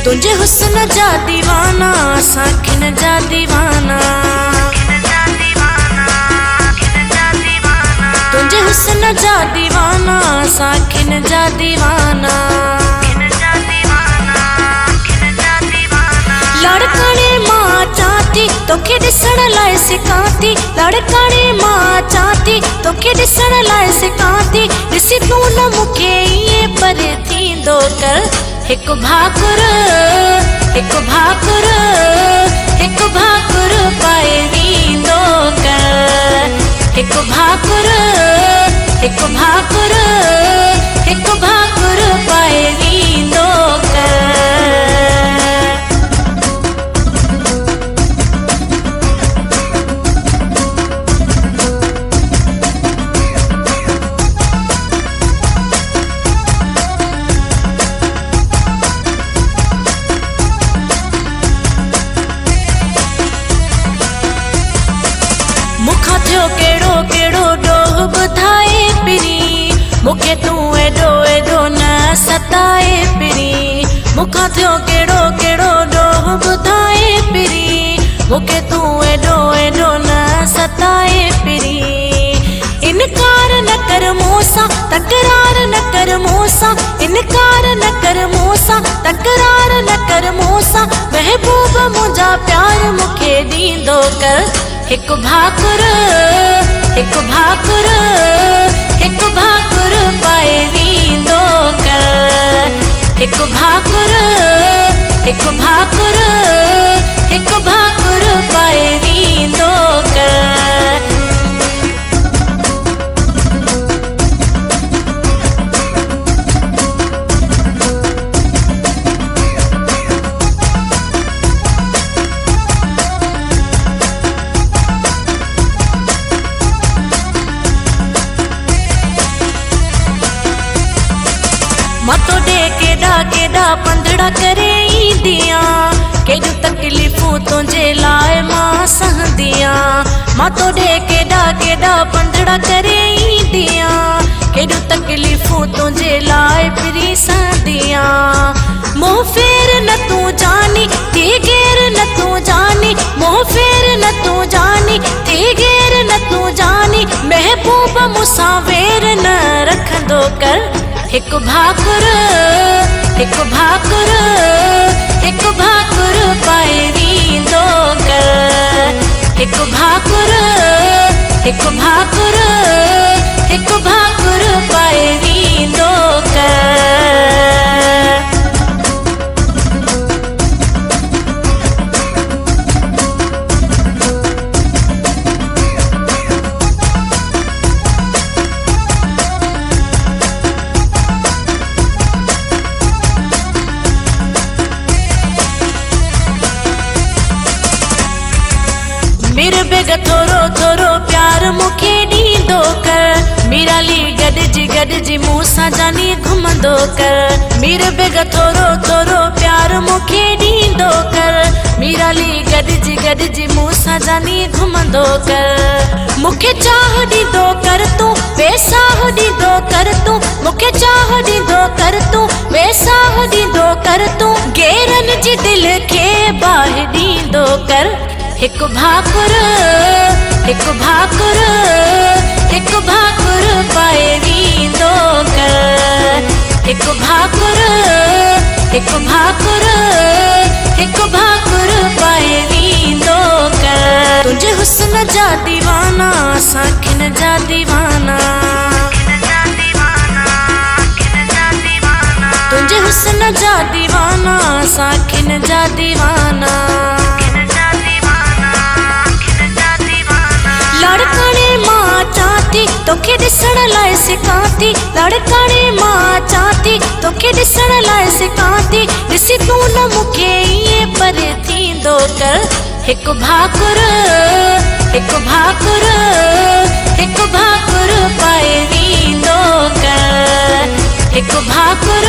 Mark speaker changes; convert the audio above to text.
Speaker 1: तुझे हुस्न जा दीवाना साखिन जा दीवाना तुझे हुस्न जा दीवाना साखिन जा दीवाना लड़कने मां चाहती तोखे ॾिसण लाइ सिकांती लड़कने मां चाहती तोखे ॾिसण लाइ सिकांती ॾिसी तूं न मूंखे ईअं पर थींदो कर हिकु भाकुर पाए वींदो कर हिकु भाकुर पाए वींदो कर मुखा थियो केड़ो केड़ो डोह ॿुधाए पिरी मूंखे तूं एॾो एॾो न सताए पिरी मुखा थियो केड़ो केड़ो डोह ॿुधाए पिरी मूंखे तूं एॾो एॾो न सताए पिरी इनकार न कर मूंसां तकरार न कर मूंसां इनकार न कर मूंसां तकरार न कर मूंसां महबूब मुंहिंजा प्यार मूंखे ॾींदो कर हिकु भाकुर पाए वींदो कर हिकु भाकुर पाए वींदो कर मतो दे केॾा केॾा पंधड़ा करे ईंदियां केॾियूं तकलीफ़ूं तुंहिंजे लाइ मां सहंदियां मतो दे केॾा केॾा पंधड़ा करे ईंदियां केॾियूं तकलीफ़ूं तुंहिंजे लाइ पिरी सहंदियां मोह फेर न तूं जानी थी गेर न तूं जानी मोह फेर न तूं जानी थी गेर न तूं जानी महबूब मूंसां वेर न रखंदो कर हिकु भाकुर पाए वींदो कर हिकु भाकुर पाए वींदो कर मेरे बेग थोरो थोरो प्यार मूंखे ॾींदो कर मीरा ली गॾिजी मूंसां जानी घुमंदो कर मेरे बेग थोरो थोरो प्यार मूंखे ॾींदो कर मीरा ली गॾिजी मूंसां जानी घुमंदो कर मूंखे चाह ॾींदो कर तूं बेसाह ॾींदो कर तूं मूंखे चाह ॾींदो कर तूं बेसाह ॾींदो कर तूं गेरनि जी दिलि खे बाहि ॾींदो कर हिकु भाकुर पाए वींदो कर हिकु भाकुर पाए वींदो कर तुझे हुस्न जा दीवाना साखिन जा दीवाना तुझे हुस्न जा दीवाना साखिन जा दीवाना लड़कने मां चाहती तोखे ॾिसण लाइ सिकांती लड़कने मां चाहती तोखे ॾिसण लाइ सिकांती ॾिसी तूं न मूंखे ईअं पर थींदो कर हिकु भाकुर पाए वींदो कर हिकु भाकुर